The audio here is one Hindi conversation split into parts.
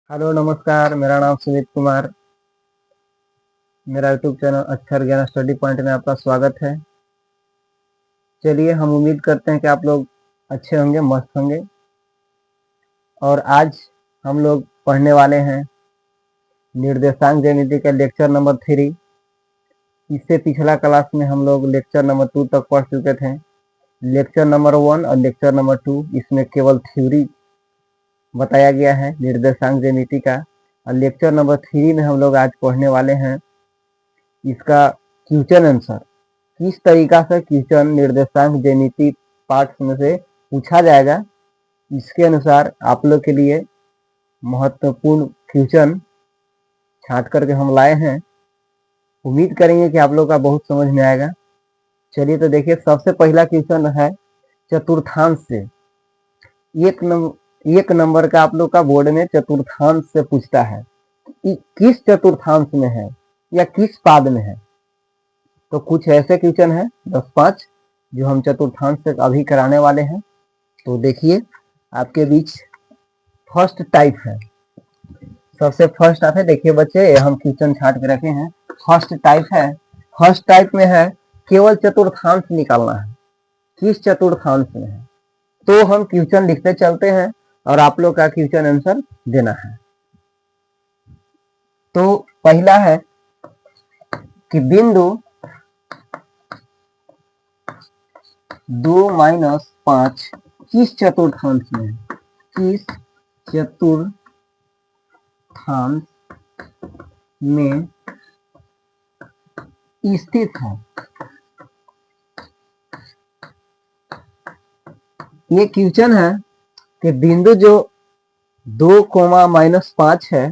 हेलो नमस्कार, मेरा नाम सुमित कुमार। मेरा यूट्यूब चैनल अक्षर ज्ञान स्टडी पॉइंट में आपका स्वागत है। चलिए, हम उम्मीद करते हैं कि आप लोग अच्छे होंगे, मस्त होंगे। और आज हम लोग पढ़ने वाले हैं निर्देशांक ज्यामिति का लेक्चर नंबर 3। इससे पिछला क्लास में हम लोग लेक्चर नंबर 2 तक पढ़ चुके थे। लेक्चर नंबर 1 और लेक्चर नंबर 2 इसमें केवल थ्योरी बताया गया है निर्देशांक ज्यामिति का। और लेक्चर नंबर 3 में हम लोग आज पढ़ने वाले हैं इसका क्वेश्चन आंसर। किस तरीका से क्वेश्चन निर्देशांक ज्यामिति पार्ट में से पूछा जाएगा, इसके अनुसार आप लोग के लिए महत्वपूर्ण क्वेश्चन छांट करके हम लाए हैं। उम्मीद करेंगे कि आप लोग का बहुत समझ में आएगा। चलिए तो देखिए, सबसे पहला क्वेश्चन है चतुर्थांश से। एक नंबर का आप लोग का बोर्ड में चतुर्थांश से पूछता है, किस चतुर्थांश में है या किस पाद में है। तो कुछ ऐसे क्वेश्चन है 10-5 जो हम चतुर्थांश से अभी कराने वाले हैं। तो देखिए, आपके बीच फर्स्ट टाइप है, सबसे फर्स्ट आप है। देखिए बच्चे, हम क्वेश्चन छाट के रखे हैं। फर्स्ट टाइप है, फर्स्ट टाइप में है केवल चतुर्थांश निकालना है, किस चतुर्थांश में है। तो हम क्वेश्चन लिखते चलते हैं और आप लोग का क्वेश्चन आंसर देना है। तो पहला है कि बिंदु 2-5 किस चतुर्थांश में है, किस चतुर्थांश में स्थित है। ये क्वेश्चन है कि बिंदु जो 2-5 है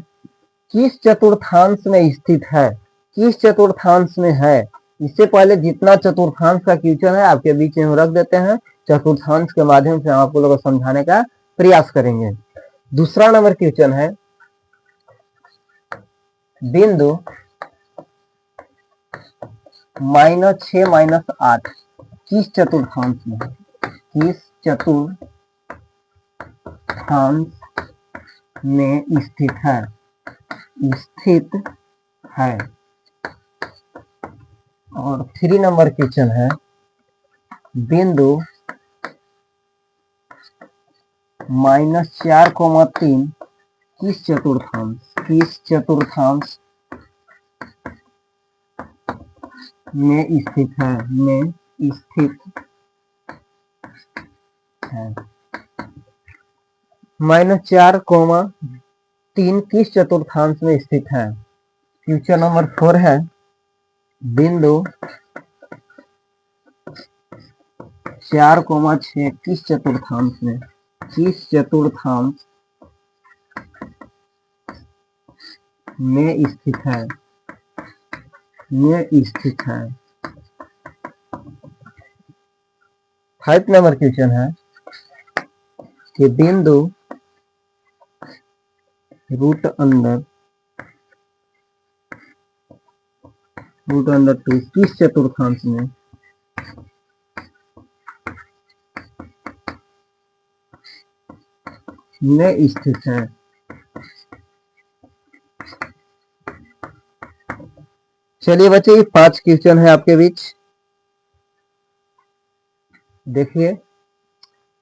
किस चतुर्थांश में स्थित है, किस चतुर्थांश में है। इससे पहले जितना चतुर्थांश का क्वेश्चन है आपके बीच में रख देते हैं, चतुर्थांश के माध्यम से हम आप लोगों को समझाने का प्रयास करेंगे। दूसरा नंबर क्वेश्चन है बिंदु -6-8 किस चतुर्थांश में है, किस चतुर्थांश में स्थित है, स्थित है। और 3 नंबर क्वेश्चन है बिंदु -4-3 किस चतुर्थांश, किस चतुर्थांश में स्थित है, में स्थित है। -4-3 किस चतुर्थांश में स्थित है। क्वेश्चन नंबर 4 है बिंदु 4-6 किस चतुर्थांश में, किस चतुर्थांश में स्थित है, में स्थित है। 5 नंबर क्वेश्चन है कि बिंदु √2 किस चतुर्थांश में स्थित है। चलिए बच्चे, ये 5 क्वेश्चन है आपके बीच। देखिए,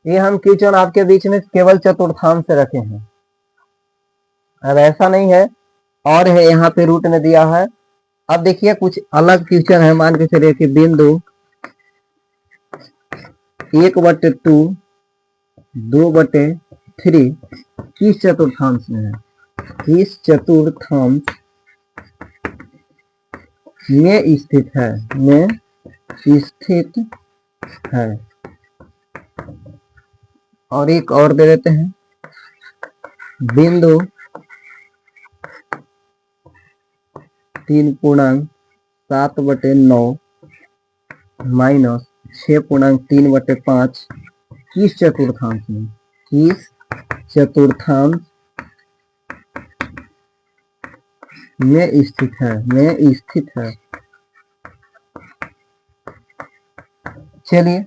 ये हम क्वेश्चन आपके बीच में केवल चतुर्थांश से रखे हैं। अब ऐसा नहीं है, और है यहाँ पे रूट में दिया है। अब देखिए, कुछ अलग क्वेश्चन है। मान के चलिए कि बिंदु 1/2 2/3 किस चतुर्थांश में है, किस चतुर्थांश में स्थित है, में स्थित है। और एक और दे देते हैं बिंदु 3.7/9 -6.3/5 किस चतुर्थांश में, किस चतुर्थांश में स्थित है, में स्थित है। चलिए,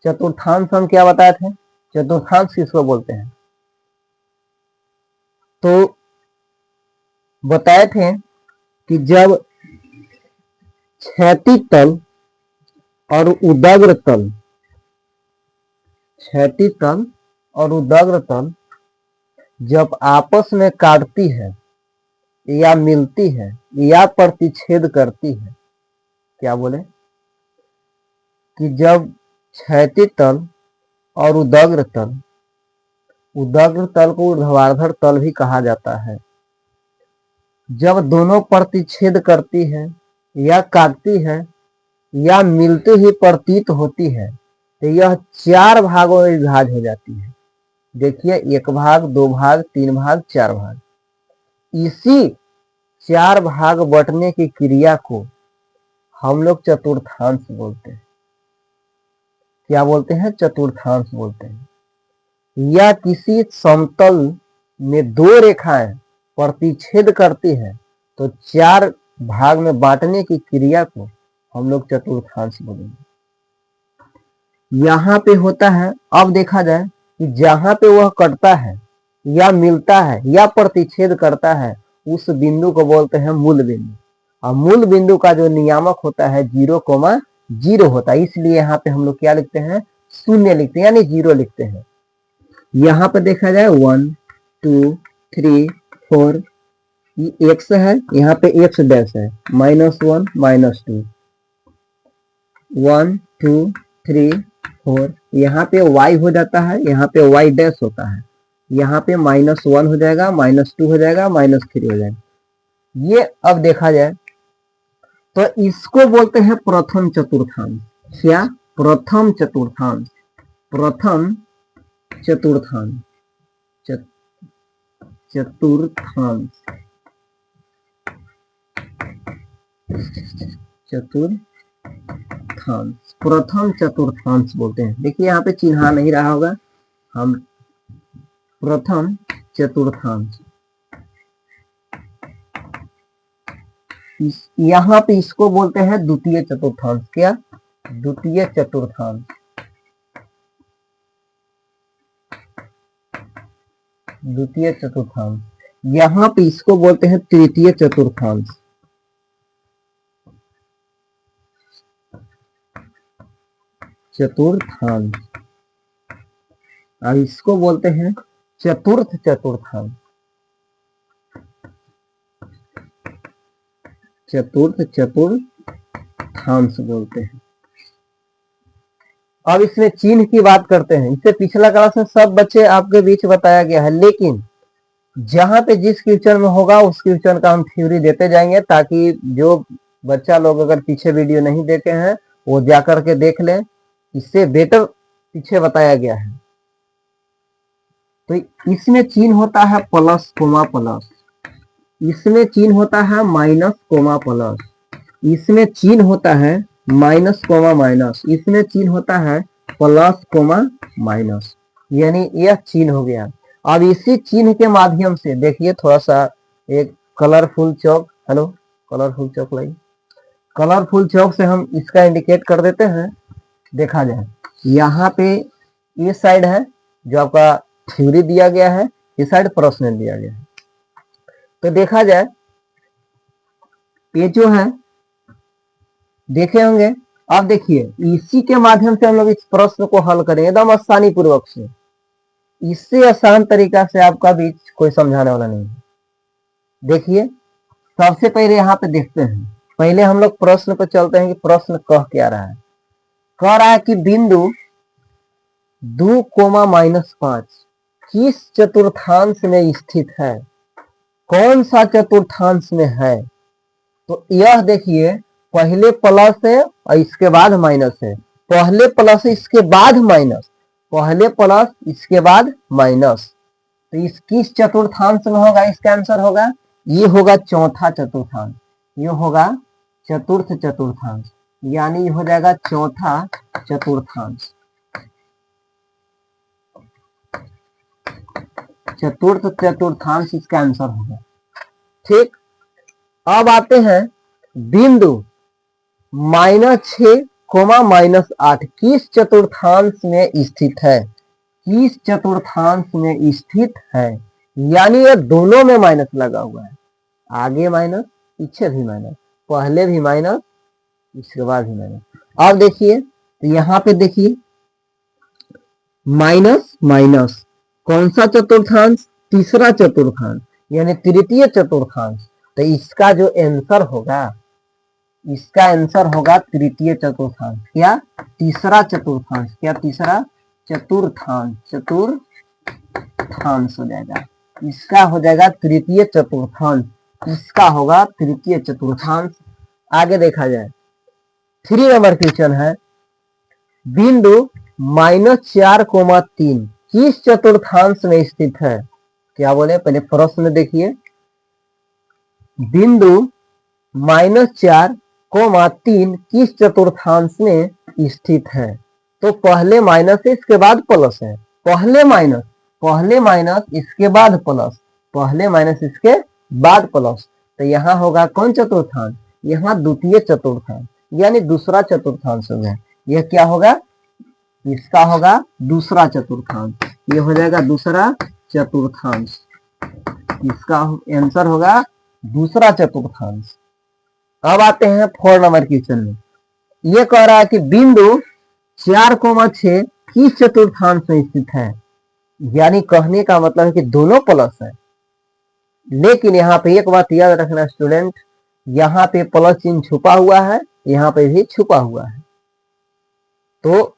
चतुर्थांश हम क्या बताए थे, चतुर्थांश किसको बोलते हैं। तो बताए थे कि जब क्षैतिज तल और उदग्र तल, क्षैतिज तल और उदग्र तल जब आपस में काटती है या मिलती है या प्रतिच्छेद करती है, क्या बोले कि जब क्षैतिज तल और उदग्र तल, उदग्र तल को ऊर्ध्वाधर तल भी कहा जाता है, जब दोनों प्रतिच्छेद करती है या काटती है या मिलते ही प्रतीत होती है तो यह 4 भागों में विभाज्य हो जाती है। देखिए 1 भाग, 2 भाग, 3 भाग, 4 भाग। इसी 4 भाग बंटने की क्रिया को हम लोग चतुर्थांश बोलते हैं। क्या बोलते हैं? चतुर्थांश बोलते हैं। या किसी समतल में 2 रेखाएं प्रतिच्छेद करती है तो 4 भाग में बांटने की क्रिया को हम लोग चतुर्थांश बोलेंगे। यहाँ पे होता है, अब देखा जाए कि जहां पे वह कटता है या मिलता है या प्रतिच्छेद करता है उस बिंदु को बोलते हैं मूल बिंदु। और मूल बिंदु का जो नियामक होता है 0,0 होता है, इसलिए यहाँ पे हम लोग क्या लिखते हैं? 0 लिखते हैं, यानी 0 लिखते हैं। यहाँ पे देखा जाए 1 2 3 4, ये x है, यहाँ पे x डैश है, -1 -2, 1 2 3 4, यहाँ पे y हो जाता है, यहाँ पे y डैश होता है, यहाँ पे -1 हो जाएगा, -2 हो जाएगा, -3 हो जाएगा। ये अब देखा जाए तो इसको बोलते हैं प्रथम चतुर्थांश। क्या? प्रथम चतुर्थांश। प्रथम चतुर्थांश, चतुर्थांश, चतुर्थांश, प्रथम चतुर्थांश बोलते हैं। देखिए यहाँ पे चिन्हा नहीं रहा होगा, हम प्रथम चतुर्थांश, यहाँ पे इसको बोलते हैं द्वितीय चतुर्थांश। क्या? द्वितीय चतुर्थांश, द्वितीय चतुर्थांश। यहाँ पे इसको बोलते हैं तृतीय चतुर्थांश, चतुर्थांश, और इसको बोलते हैं चतुर्थ चतुर्थांश, चतुर्थ चतुर्थांश बोलते हैं। अब इसमें चिन्ह की बात करते हैं। इससे पिछला क्लास में सब बच्चे आपके बीच बताया गया है, लेकिन जहां पे जिस क्वेश्चन में होगा उस क्वेश्चन का हम थ्योरी देते जाएंगे, ताकि जो बच्चा लोग अगर पीछे वीडियो नहीं देखे हैं वो जाकर के देख लें। इससे बेटर पीछे बताया गया है। तो इसमें चिन्ह होता है प्लस कोमा प्लस, इसमें चिन्ह होता है माइनस कोमा प्लस, इसमें चिन्ह होता है माइनस कोमा माइनस, इसमें चिन्ह होता है प्लस कोमा माइनस, यानी यह चिन्ह हो गया। अब इसी चिन्ह के माध्यम से देखिए, थोड़ा सा एक कलरफुल चौक, हेलो कलरफुल चौक लाइए, कलरफुल चौक से हम इसका इंडिकेट कर देते हैं। देखा जाए यहाँ पे ये साइड है जो आपका थ्योरी दिया गया है, ये साइड प्रश्न दिया गया है। तो देखा जाए ये जो है देखे होंगे। अब देखिए इसी के माध्यम से हम लोग इस प्रश्न को हल करेंगे एकदम आसानी पूर्वक से। इससे आसान तरीका से आपका बीच कोई समझाने वाला नहीं है। देखिए सबसे पहले यहाँ पे देखते हैं, पहले हम लोग प्रश्न पे चलते हैं कि प्रश्न कह क्या रहा है। कह रहा है कि बिंदु 2,-5 किस चतुर्थांश में स्थित है? कौन सा चतुर्थांश में है? तो यह देखिए पहले प्लस है और इसके बाद माइनस है, पहले प्लस इसके बाद माइनस, पहले प्लस इसके बाद माइनस। तो इस किस चतुर्थांश में होगा? इसका आंसर होगा, ये होगा चौथा चतुर्थांश, ये होगा चतुर्थ चतुर्थांश, यानी हो जाएगा चौथा चतुर्थांश, चतुर्थ चतुर्थांश इसका आंसर होगा। ठीक, अब आते हैं बिंदु -6, -8 किस चतुर्थांश में स्थित है? किस चतुर्थांश में स्थित है, यानी ये दोनों में माइनस लगा हुआ है। आगे माइनस, पीछे भी माइनस, पहले भी माइनस, इसके बाद भी माइनस। अब देखिए तो यहाँ पे देखिए माइनस माइनस, कौन सा चतुर्थांश? तीसरा चतुर्थांश, यानी तृतीय चतुर्थांश। तो इसका जो आंसर होगा, इसका आंसर होगा तृतीय चतुर्थांश। क्या? तीसरा चतुर्थांश। क्या? तीसरा चतुर्थांश, चतुर्थांश हो जाएगा। इसका हो जाएगा तृतीय चतुर्थांश, इसका होगा तृतीय चतुर्थांश। आगे देखा जाए 3 नंबर क्वेश्चन है, बिंदु -4,3 किस चतुर्थांश में स्थित है? क्या बोले? पहले प्रश्न देखिए, बिंदु -4,3 किस चतुर्थांश में स्थित है? तो पहले माइनस है, इसके बाद प्लस है। पहले माइनस इसके बाद प्लस, पहले माइनस इसके बाद प्लस। तो यहाँ होगा कौन चतुर्थांश? यहाँ द्वितीय चतुर्थांश, यानी दूसरा चतुर्थांश हो गया। यह क्या होगा? इसका होगा दूसरा चतुर्थांश। ये हो जाएगा दूसरा चतुर्थांश, इसका आंसर होगा दूसरा चतुर्थांश। अब आते हैं 4 नंबर क्वेश्चन में। ये कह रहा है कि बिंदु 4,6 किस चतुर्थांश में स्थित है? यानी कहने का मतलब है कि दोनों प्लस है। लेकिन यहाँ पे एक बात याद रखना स्टूडेंट, यहाँ पे प्लस चिन्ह छुपा हुआ है, यहाँ पे भी छुपा हुआ है। तो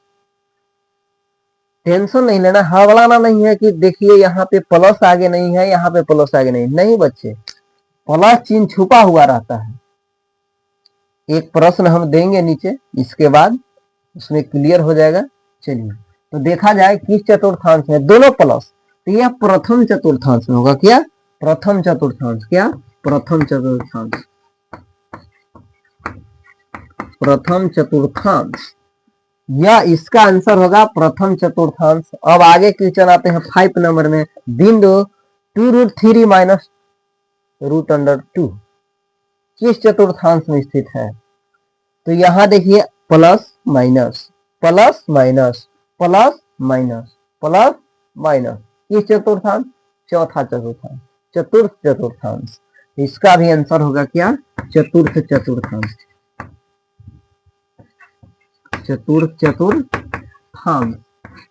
टेंशन नहीं लेना, हड़बड़ाना नहीं है कि देखिए यहाँ पे प्लस आगे नहीं है, यहाँ पे प्लस आगे नहीं बच्चे, प्लस चिन्ह छुपा हुआ रहता है। एक प्रश्न हम देंगे नीचे, इसके बाद उसमें क्लियर हो जाएगा। चलिए तो देखा जाए किस चतुर्थांश में दोनों प्लस, तो यह प्रथम चतुर्थांश में होगा। क्या? प्रथम चतुर्थांश। क्या? प्रथम चतुर्थांश, प्रथम चतुर्थांश, या इसका आंसर होगा प्रथम चतुर्थांश। अब आगे क्वेश्चन आते हैं 5 नंबर में, बिंदु 2√3 माइनस √2 किस चतुर्थांश में स्थित है? तो यहां देखिए plus minus, plus minus, plus minus, plus minus, किस चतुर्थांश? चौथा चतुर्थांश, चतुर्थ चतुर्थांश। इसका भी आंसर होगा क्या? चतुर्थ चतुर्थांश, चतुर्थ चतुर्थांश।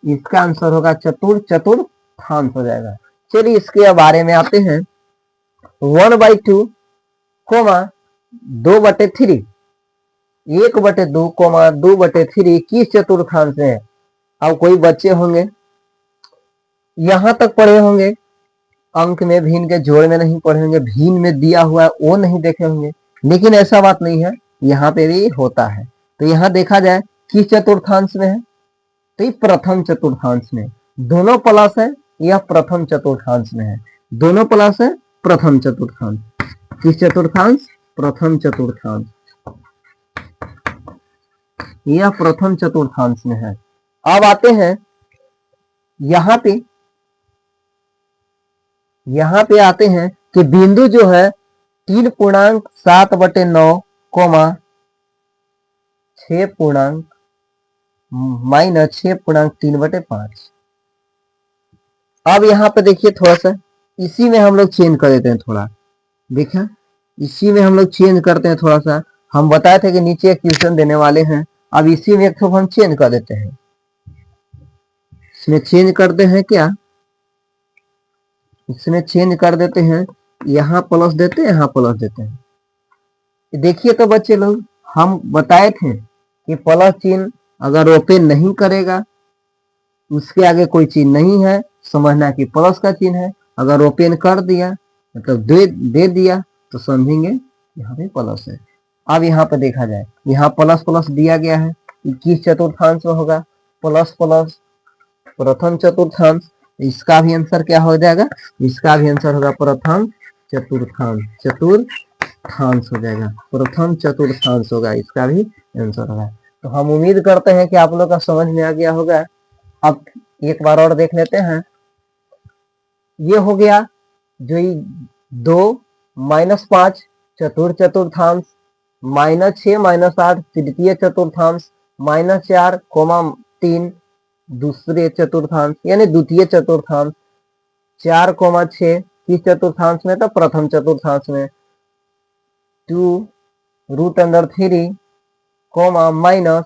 इसका आंसर होगा चतुर्थ चतुर्थांश हो जाएगा। चलिए इसके बारे में आते हैं। 1/2, 2/3, 1/2, 2/3 किस चतुर्थांश में है? अब कोई बच्चे होंगे यहां तक पढ़े होंगे, अंक में भिन्न के जोड़ में नहीं पढ़े होंगे, भिन्न में दिया हुआ है वो नहीं देखे होंगे, लेकिन ऐसा बात नहीं है, यहाँ पे भी होता है। तो यहाँ देखा जाए किस चतुर्थांश में है? तो ये प्रथम चतुर्थांश में। दोनों प्लस है, यह प्रथम चतुर्थांश में है। दोनों प्लस है, प्रथम चतुर्थांश। किस चतुर्थांश? प्रथम चतुर्थांश, यह प्रथम चतुर्थांश में है। अब आते हैं यहाँ पे आते हैं कि बिंदु जो है 3.7/9, 6 माइनस 6.3/5। अब यहाँ पे देखिए थोड़ा सा इसी में हम लोग चेंज कर देते हैं थोड़ा, देखिए इसी में हम लोग चेंज करते हैं थोड़ा सा। हम बताए थे कि नीचे एक क्वेश्चन देने वाले हैं, अब इसी में एक तो हम चेंज कर देते हैं। इसमें चेंज करते हैं क्या? इसमें चेंज कर देते हैं, यहाँ प्लस देते हैं, यहाँ प्लस देते हैं। देखिए तो बच्चे लोग, हम बताए थे कि प्लस चिन्ह अगर ओपन नहीं करेगा, उसके आगे कोई चिन्ह नहीं है, समझना कि प्लस का चिन्ह है। अगर ओपन कर दिया मतलब दे दिया तो समझेंगे यहाँ पे प्लस है। अब यहाँ पे देखा जाए, यहाँ प्लस प्लस दिया गया है, किस चतुर्थांश में होगा? प्लस प्लस, प्रथम चतुर्थांश। इसका भी आंसर क्या हो जाएगा? इसका भी आंसर होगा प्रथम चतुर्थांश, चतुर्थांश हो जाएगा, प्रथम चतुर्थांश होगा, इसका भी आंसर होगा। तो हम उम्मीद करते हैं कि आप लोग का समझ में आ गया होगा। अब एक बार और देख लेते हैं। ये हो गया जो 2 -5 चतुर्थ चतुर्थांश, -6 -8 तृतीय चतुर्थांश, -4, 3 दूसरे चतुर्थांश यानी द्वितीय चतुर्थांश, 4, 6 किस चतुर्थांश में? तो प्रथम चतुर्थांश में। 2√3 कोमा माइनस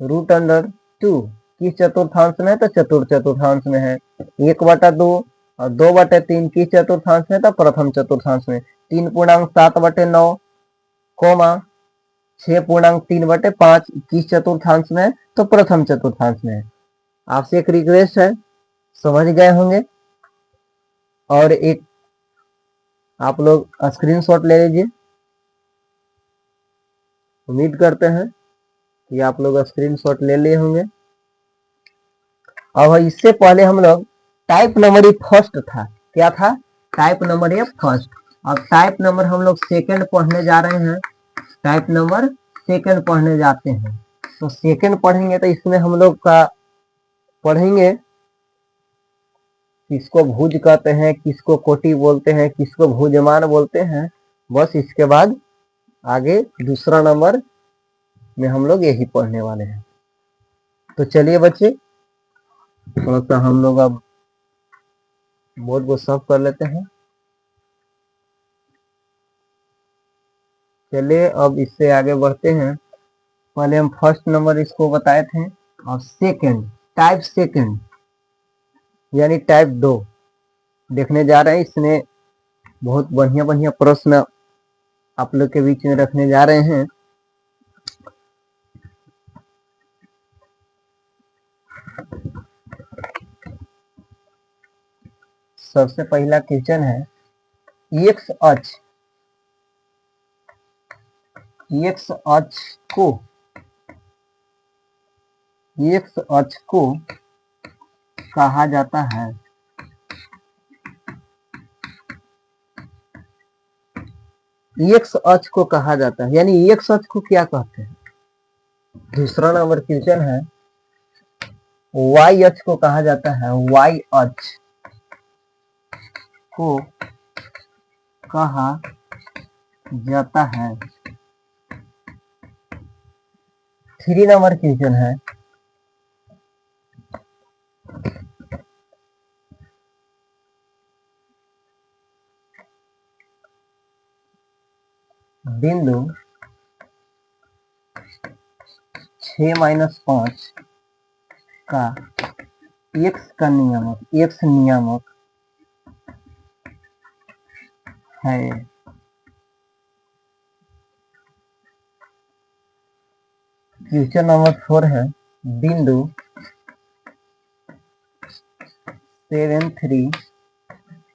√2 किस चतुर्थांश में है? तो चतुर्थांश में है। 1/2 और 2/3 किस चतुर्थांश में? तो प्रथम चतुर्थांश में। 3.7/9 कोमा 6.3/5 किस चतुर्थांश में? तो प्रथम चतुर्थांश में। आपसे एक रिक्वेस्ट है, समझ गए होंगे। और एक आप लोग स्क्रीनशॉट ले लीजिए। उम्मीद करते हैं कि आप लोग स्क्रीनशॉट ले लिए होंगे। अब इससे पहले हम लोग टाइप नंबर फर्स्ट था, क्या था? Type number first. अब टाइप नंबर हम लोग सेकंड पढ़ने जा रहे हैं। टाइप नंबर सेकंड पढ़ने जाते हैं। तो सेकंड पढ़ेंगे तो इसमें हम लोग का पढ़ेंगे किसको भुज कहते हैं, किसको कोटि बोलते हैं, किसको भुजमान बोलते हैं। बस इसके बाद आगे दूसरा नंबर में हम लोग यही पढ़ने वाले हैं। तो चलिए बच्चे, थोड़ा सा हम लोग अब बोर्ड को साफ कर लेते हैं। चलिए अब इससे आगे बढ़ते हैं। पहले हम फर्स्ट नंबर इसको बताए थे, और सेकंड टाइप सेकंड यानी टाइप 2 देखने जा रहे हैं। इसमें बहुत बढ़िया बढ़िया प्रश्न आप लोग के बीच में रखने जा रहे हैं। सबसे पहला क्वेश्चन है, एक्स अक्ष को कहा जाता है। एक्स अक्ष को कहा जाता है, यानी एक्स अक्ष को क्या कहते हैं? दूसरा नंबर क्वेश्चन है, वाई अक्ष को कहा जाता है। वाई अक्ष को कहा जाता है। 3 नंबर क्वेश्चन है, बिंदु 6-5 का एक्स नियामक है। क्वेश्चन नंबर 4 है, बिंदु 7-3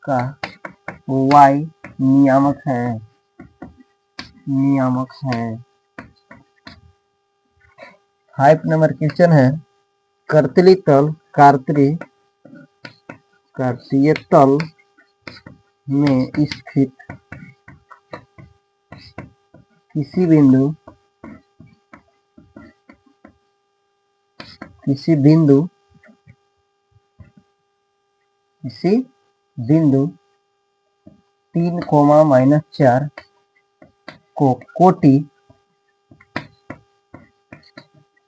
का y नियामक है। 5 नंबर क्वेश्चन है, कार्तीय तल में स्थित किसी बिंदु 3, -4 को कोटि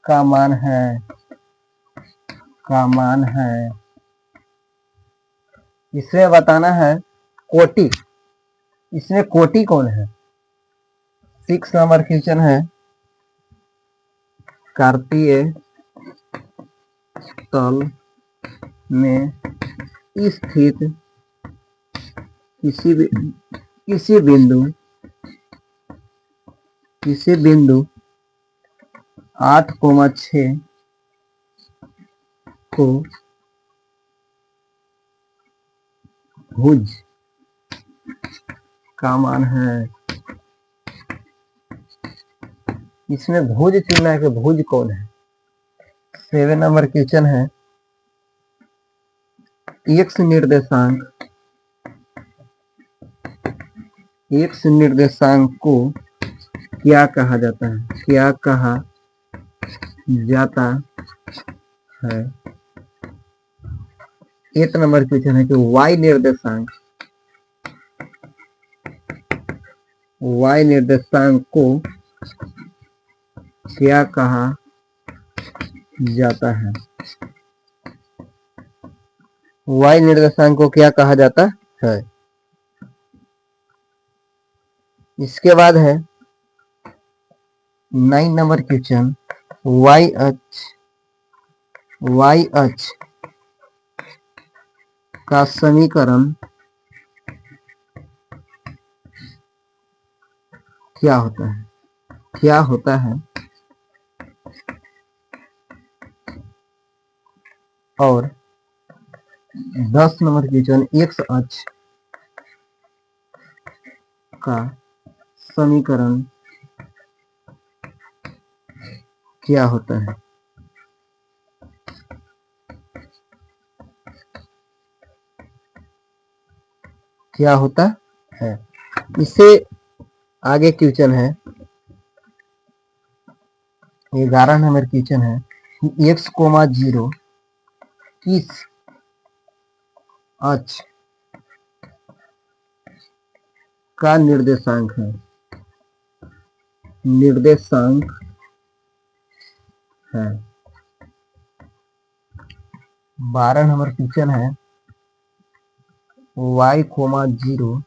का मान है। इसमें बताना है कोटि। इसमें कोटि कौन है? 6 नंबर क्वेश्चन है, कार्तीय तल में स्थित किसी बिंदु 8, 6 को भुज का मान है। इसमें भुज चुनना है कि भुज कौन है। 7 नंबर क्वेश्चन है, एक्स निर्देशांक को क्या कहा जाता है? 8 नंबर क्वेश्चन है कि y निर्देशांक को क्या कहा जाता है? y निर्देशांक को क्या कहा जाता है? इसके बाद है 9 नंबर क्वेश्चन, y अक्ष का समीकरण क्या होता है? क्या होता है? और 10 नंबर क्वेश्चन, x अक्ष का समीकरण क्या होता है? क्या होता है? इससे आगे क्वेश्चन है 11 नंबर क्वेश्चन है, x, 0 किस अक्ष का निर्देशांक है? निर्देशांक है। 12 नंबर क्वेश्चन है, y, 0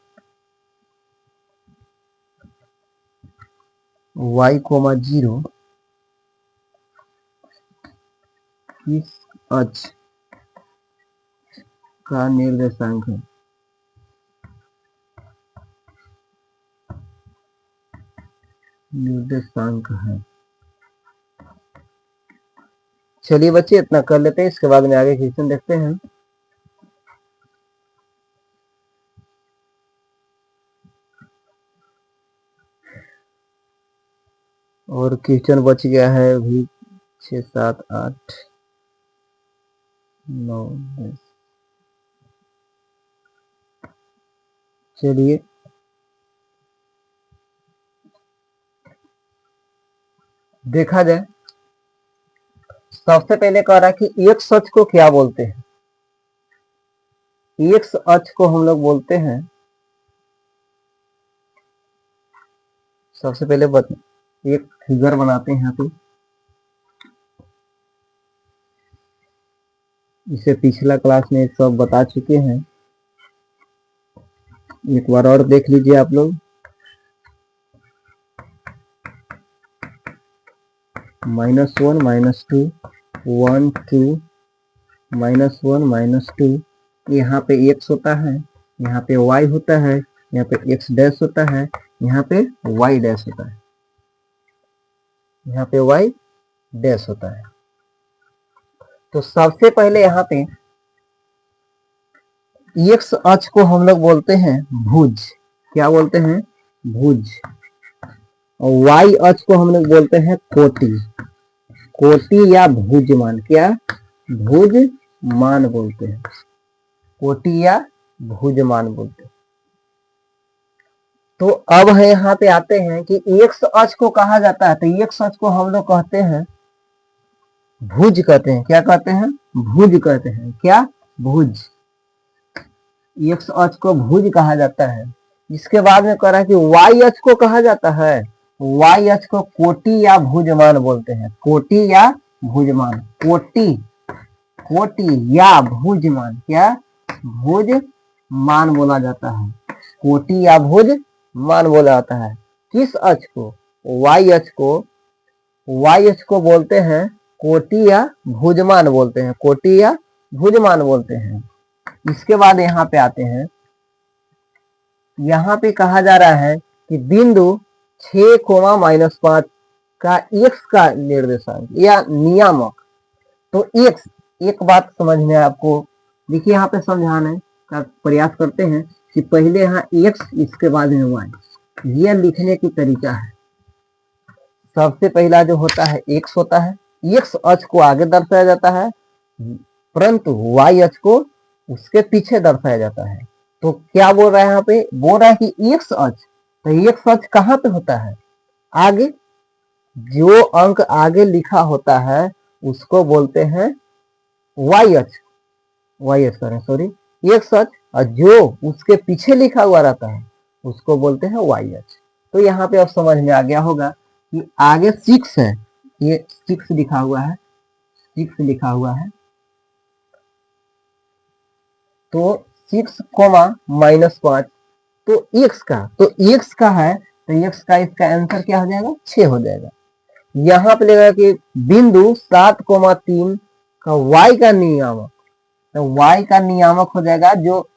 y, 0 किस अक्ष का निर्देशांक है? निर्देशांक है। चलिए बच्चे इतना कर लेते हैं, इसके बाद में आगे क्वेश्चन देखते हैं। और क्वेश्चन बच गया है अभी 6, 7, 8, 9, 10। चलिए देखा जाए। सबसे पहले कह रहा है कि एक्स अक्ष को क्या बोलते हैं? एक्स अक्ष को हम लोग बोलते हैं, सबसे पहले एक फिगर बनाते हैं यहाँ पे। इसे पिछला क्लास में सब बता चुके हैं, एक बार और देख लीजिए आप लोग। -1, -2, 1, 2, -1, -2, यहाँ पे x होता है, यहाँ पे y होता है, यहाँ पे x डैश होता है, यहाँ पे y डैश होता है, यहाँ पे y डैश होता है। तो सबसे पहले यहाँ पे x अक्ष को हम लोग बोलते हैं भुज। क्या बोलते हैं? भुज। और y अक्ष को हम लोग बोलते हैं कोटि। कोटि या भुजमान। क्या? भुजमान बोलते हैं। कोटि या भुजमान बोलते हैं। तो अब है यहाँ पे आते हैं कि एक्स अक्ष को कहा जाता है, तो एक्स अक्ष को हम लोग कहते हैं भुज कहते हैं। क्या कहते हैं? भुज कहते हैं। क्या? भुज। एक्स अक्ष को भुज कहा जाता है। इसके बाद में कह रहा है कि वाई अक्ष को कहा जाता है, वाई अक्ष को कोटि या भुजमान बोलते हैं। कोटि या भुजमान। कोटि, कोटि या भुजमान। क्या? भुजमान बोला जाता है। कोटि या भुजमान बोला जाता है। किस अक्ष को? वाई अक्ष को। वाई अक्ष को बोलते हैं कोटि या भुजमान बोलते हैं। कोटि या भुजमान बोलते हैं। इसके बाद यहाँ पे आते हैं, यहाँ पे कहा जा रहा है कि बिंदु 6, -5 का x का निर्देशांक या नियामक। तो x, एक बात समझ में आपको, देखिए यहाँ पे समझाने का प्रयास करते हैं कि पहले यहाँ x, इसके बाद में y, यह लिखने की तरीका है। सबसे पहला जो होता है x होता है, x अक्ष को आगे दर्शाया जाता है, परंतु y अक्ष को उसके पीछे दर्शाया जाता है। तो क्या बोल रहा है यहाँ पे? बोल रहा है कि x अक्ष, तो x अक्ष कहाँ पे होता है? आगे। जो अंक आगे लिखा होता है उसको बोलते हैं y अक्ष। y अक्ष करें, सॉरी, x अक्ष। और जो उसके पीछे लिखा हुआ रहता है उसको बोलते हैं y अक्ष। तो यहाँ पे अब समझ में आ गया होगा कि आगे 6 है, ये 6 लिखा हुआ है, 6 लिखा हुआ है। तो 6, -5, तो x का, तो x का है तो x का इसका आंसर क्या हो जाएगा 6 हो जाएगा। यहाँ पे लेगा कि बिंदु 7,3 का y का नियामक, तो y का नियामक हो जाएगा जो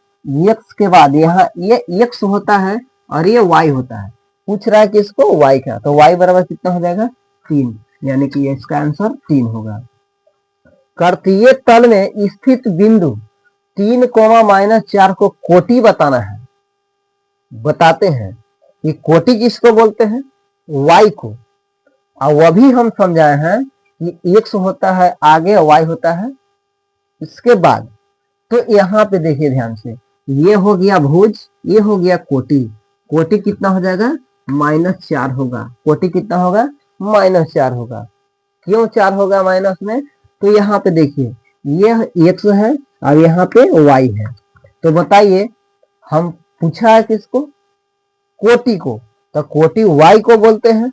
x के बाद यहाँ ये x होता है और ये y होता है, पूछ रहा है कि इसको y का, तो y बराबर कितना हो जाएगा 3, यानी कि इसका आंसर 3 होगा। कर्तीय तल में स्थित बिंदु 3,-4 को कोटि बताना है, बताते हैं कि कोटि किसको बोलते हैं, y को, और वह भी हम समझाए हैं कि x होता है आगे, y होता है इसके बाद। तो यहाँ पे देखिए ध्यान से, ये हो गया भुज, ये हो गया कोटि, कोटि कितना हो जाएगा -4 होगा, कोटि कितना होगा -4 होगा। क्यों 4 होगा माइनस में, तो यहाँ पे देखिए ये x है और यहाँ पे y है, तो बताइए हम पूछा है किसको, कोटि को, तो कोटि y को बोलते हैं,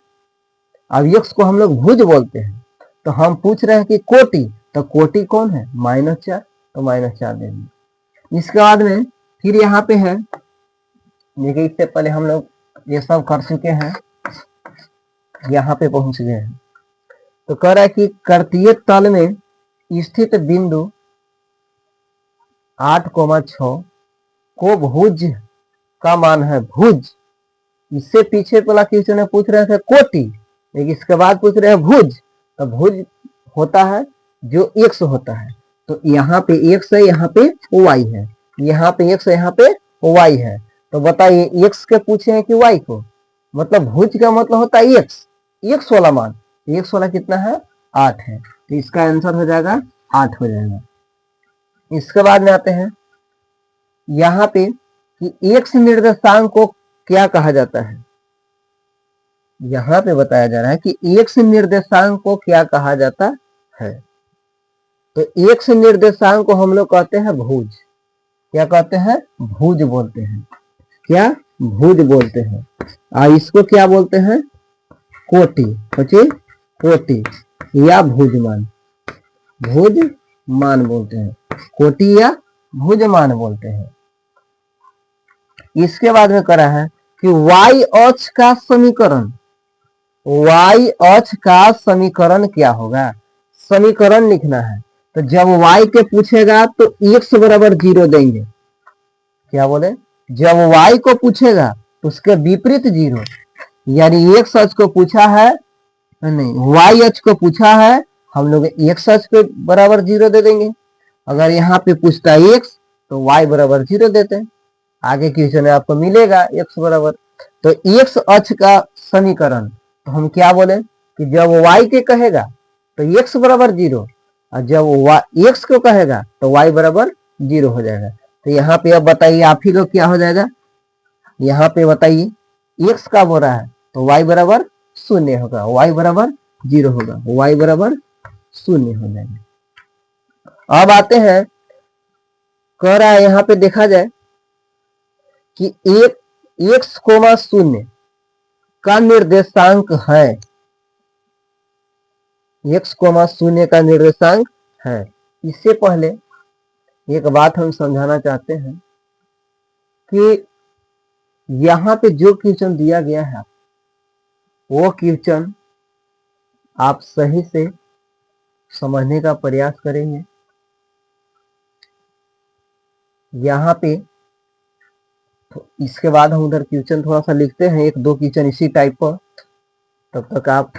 अब x को हम लोग भुज बोलते हैं, तो हम पूछ रहे हैं कि कोटि, तो कोटि कौन है -4, तो -4 दे देंगे। इसके बाद में फिर यहाँ पे है, देखिए इससे पहले हम लोग ये सब कर चुके हैं, यहाँ पे पहुंच गए हैं। तो कह रहा है कि कर्तीय तल में स्थित बिंदु 8,6 को भुज का मान है भुज, इससे पीछे वाला क्वेश्चन में पूछ रहे थे कोटि, लेकिन इसके बाद पूछ रहे हैं भुज, तो भुज होता है जो x होता है, तो यहाँ पे x है, यहाँ पे y है, यहाँ पे x है, यहाँ पे y है, तो बताइए x के पूछे हैं कि y को, मतलब भुज का मतलब होता है x वाला मान, x वाला कितना है 8 है, तो इसका आंसर हो जाएगा 8 हो जाएगा। इसके बाद में आते हैं यहाँ पे कि x निर्देशांक को क्या कहा जाता है, यहाँ पे बताया जा रहा है कि x निर्देशांक को क्या कहा जाता है, तो x निर्देशांक को हम लोग कहते हैं भुज, क्या कहते हैं भुज बोलते हैं, क्या भुज बोलते हैं, और इसको क्या बोलते हैं कोटि, सोचिए कोटि या भुजमान, भुजमान बोलते हैं, कोटि या भुजमान बोलते हैं। इसके बाद में करा है कि y अक्ष का समीकरण, y अक्ष का समीकरण क्या होगा, समीकरण लिखना है, तो जब y के पूछेगा तो x बराबर 0 देंगे, क्या बोले, जब y को पूछेगा तो उसके विपरीत 0, यानी x अक्ष को पूछा है, नहीं y अक्ष को पूछा है, हम लोग x अक्ष के बराबर 0 दे देंगे, अगर यहाँ पे पूछता है x तो y बराबर 0 देते हैं, आगे क्वेश्चन में आपको मिलेगा x बराबर, तो x अक्ष का समीकरण, तो हम क्या बोले कि जब y के कहेगा तो x बराबर 0, और जब x को कहेगा तो y बराबर 0 हो जाएगा। तो यहाँ पे अब बताइए आप ही लोग क्या हो जाएगा, यहाँ पे बताइए x का बोल रहा है तो y बराबर 0 होगा, y बराबर 0 होगा, y बराबर 0 हो जाएगा। अब आते हैं, कह रहा है यहाँ पे देखा जाए कि x,0 का निर्देशांक है, x,0 का निर्देशांक है। इससे पहले एक बात हम समझाना चाहते हैं कि यहाँ पे जो क्वेश्चन दिया गया है वो क्वेश्चन आप सही से समझने का प्रयास करेंगे। यहाँ पे तो इसके बाद हम उधर क्वेश्चन थोड़ा सा लिखते हैं, 1-2 क्वेश्चन इसी टाइप पर, तब तक आप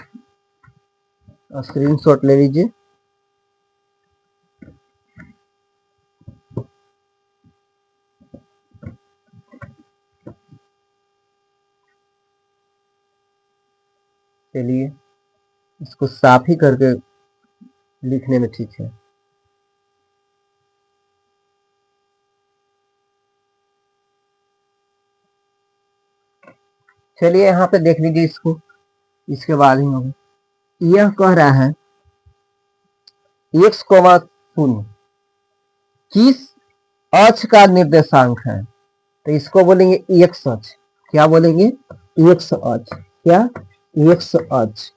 स्क्रीनशॉट ले लीजिए। चलिए इसको साफ ही करके लिखने में ठीक है। चलिए यहाँ पे देख लीजिए इसको, इसके बाद ही होगा। यह कह रहा है x,0 किस अक्ष का निर्देशांक है, तो इसको बोलेंगे x अक्ष, क्या बोलेंगे x अक्ष, क्या x अक्ष,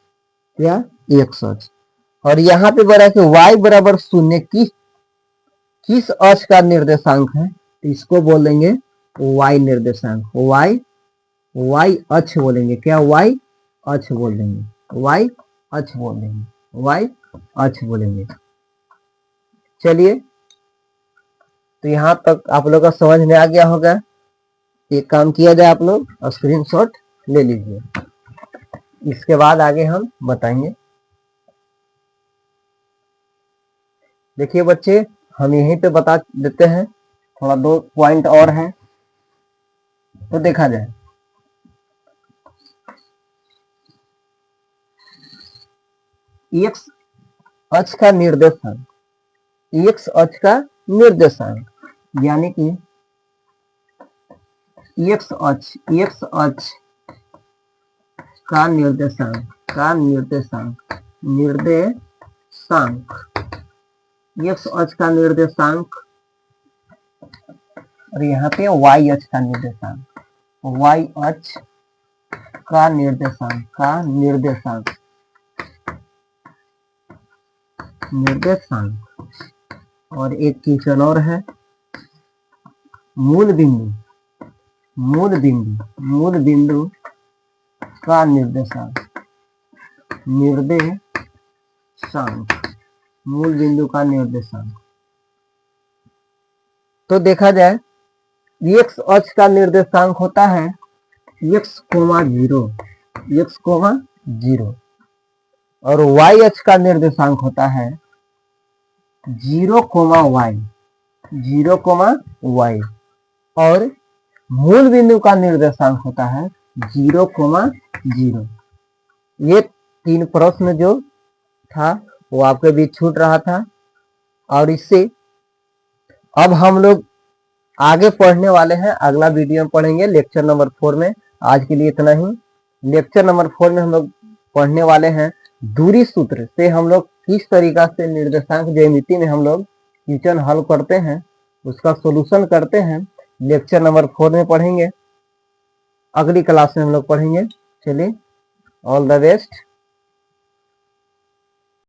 क्या x अक्ष। और यहाँ पे बोला कि y बराबर 0 किस अक्ष का निर्देशांक है, तो इसको बोलेंगे y निर्देशांक, y वाई अक्ष बोलेंगे, क्या वाई अक्ष बोल देंगे, वाई अक्ष बोल देंगे, वाई अक्ष बोलेंगे। चलिए, तो यहां तक आप लोग का समझ में आ गया होगा। एक काम किया जाए, आप लोग स्क्रीनशॉट ले लीजिए, इसके बाद आगे हम बताएंगे। देखिए बच्चे, हम यहीं पे बता देते हैं, थोड़ा 2 पॉइंट और हैं तो देखा जाए। एक्स अक्ष का निर्देशांक, एक्स अक्ष का निर्देशांक यानी कि एक्स अक्ष का निर्देशांक, एक्स अक्ष का निर्देशांक, और यहाँ पे वाई अक्ष का निर्देशांक, वाई अक्ष का निर्देशांक, और एक क्वेश्चन और है, मूल बिंदु का निर्देशांक, मूल बिंदु का निर्देशांक। तो देखा जाए, एक्स अक्ष का निर्देशांक होता है x, 0 और y अक्ष का निर्देशांक होता है 0, y और मूल बिंदु का निर्देशांक होता है 0, 0। ये 3 प्रश्न जो था वो आपके बीच छूट रहा था, और इससे अब हम लोग आगे पढ़ने वाले हैं। अगला वीडियो में पढ़ेंगे लेक्चर नंबर 4 में। आज के लिए इतना ही। लेक्चर नंबर 4 में हम लोग पढ़ने वाले हैं दूरी सूत्र से हम लोग किस तरीका से निर्देशांक ज्यामिति में हम लोग क्वेश्चन हल करते हैं, उसका सॉल्यूशन करते हैं। लेक्चर नंबर 4 में पढ़ेंगे, अगली क्लास में हम लोग पढ़ेंगे। चलिए, ऑल द बेस्ट।